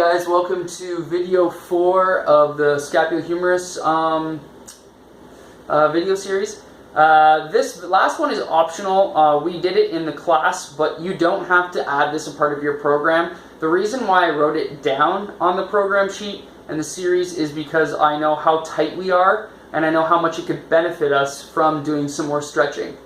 guys, welcome to video 4 of the scapulohumerus video series. This last one is optional. We did it in the class, but you don't have to add this as a part of your program. The reason why I wrote it down on the program sheet and the series is because I know how tight we are, and I know how much it could benefit us from doing some more stretching.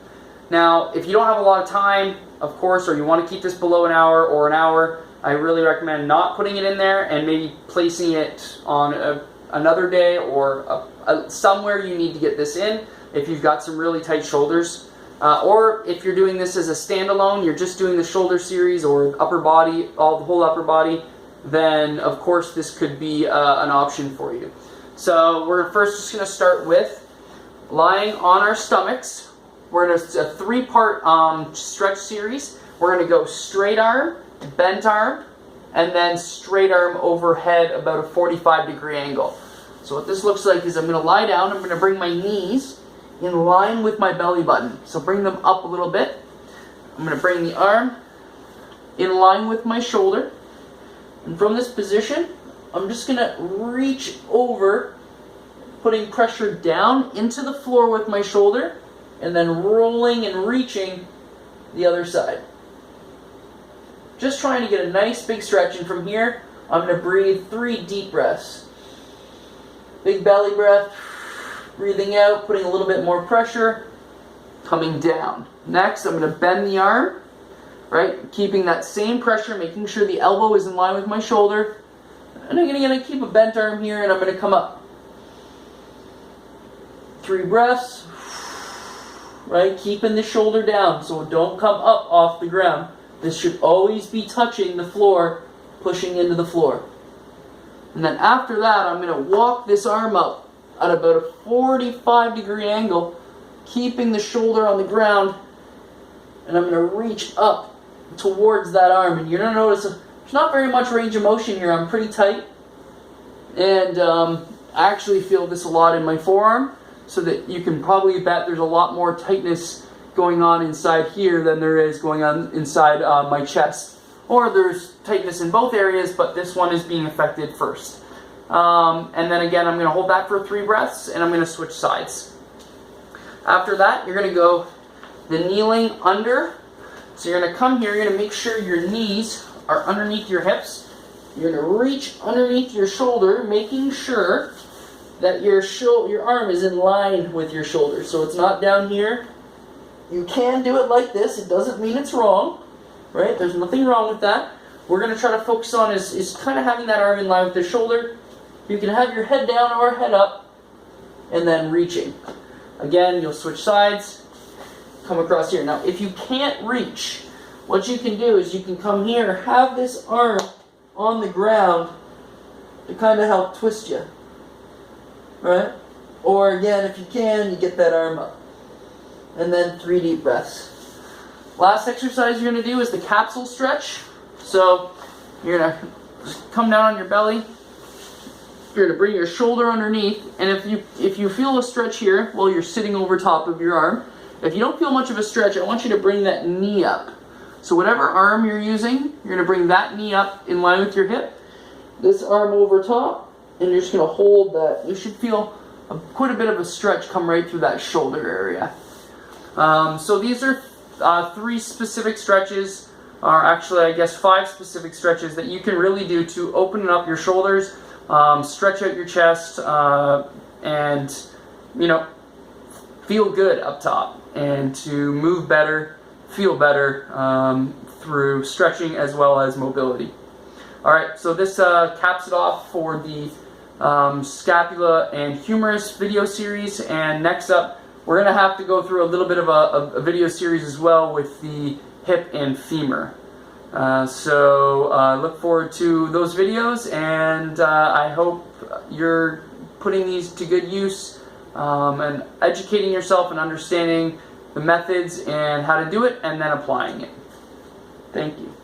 Now, if you don't have a lot of time, of course, or you want to keep this below an hour or an hour, I really recommend not putting it in there and maybe placing it on another day or somewhere you need to get this in if you've got some really tight shoulders. Or if you're doing this as a standalone, you're just doing the shoulder series or upper body, the whole upper body, then of course this could be an option for you. So we're first just going to start with lying on our stomachs. We're in a 3-part stretch series. We're going to go straight arm, bent arm, and then straight arm overhead about a 45-degree angle. So what this looks like is I'm going to lie down. I'm going to bring my knees in line with my belly button. So bring them up a little bit. I'm going to bring the arm in line with my shoulder. And from this position, I'm just going to reach over, putting pressure down into the floor with my shoulder, and then rolling and reaching the other side. Just trying to get a nice big stretch, and from here, I'm going to breathe 3 deep breaths. Big belly breath, breathing out, putting a little bit more pressure, coming down. Next, I'm going to bend the arm, right? Keeping that same pressure, making sure the elbow is in line with my shoulder. And I'm going to keep a bent arm here, and I'm going to come up. 3 breaths, right? Keeping the shoulder down, so don't come up off the ground. This should always be touching the floor, pushing into the floor. And then after that, I'm going to walk this arm up at about a 45-degree angle, keeping the shoulder on the ground, and I'm going to reach up towards that arm. And you're going to notice there's not very much range of motion here. I'm pretty tight, and I actually feel this a lot in my forearm, so that you can probably bet there's a lot more tightness going on inside here than there is going on inside my chest. Or there's tightness in both areas, but this one is being affected first. And then again, I'm going to hold that for 3 breaths, and I'm going to switch sides. After that, you're going to go the kneeling under. So you're going to come here, you're going to make sure your knees are underneath your hips. You're going to reach underneath your shoulder, making sure that your arm is in line with your shoulder. So it's not down here. You can do it like this. It doesn't mean it's wrong, right? There's nothing wrong with that. We're going to try to focus on is kind of having that arm in line with the shoulder. You can have your head down or head up, and then reaching. Again, you'll switch sides, come across here. Now, if you can't reach, what you can do is you can come here, have this arm on the ground to kind of help twist you, right? Or again, if you can, you get that arm up. And then 3 deep breaths. Last exercise you're going to do is the capsule stretch. So you're going to come down on your belly. You're going to bring your shoulder underneath. And if you feel a stretch here while you're sitting over top of your arm, if you don't feel much of a stretch, I want you to bring that knee up. So whatever arm you're using, you're going to bring that knee up in line with your hip. This arm over top, and you're just going to hold that. You should feel quite a bit of a stretch come right through that shoulder area. So these are 3 specific stretches, or actually I guess 5 specific stretches that you can really do to open up your shoulders, stretch out your chest, and feel good up top, and to move better, feel better through stretching as well as mobility. Alright, so this caps it off for the scapula and humerus video series, and next up we're going to have to go through a little bit of a video series as well with the hip and femur. So look forward to those videos, and I hope you're putting these to good use and educating yourself and understanding the methods and how to do it, and then applying it. Thank you.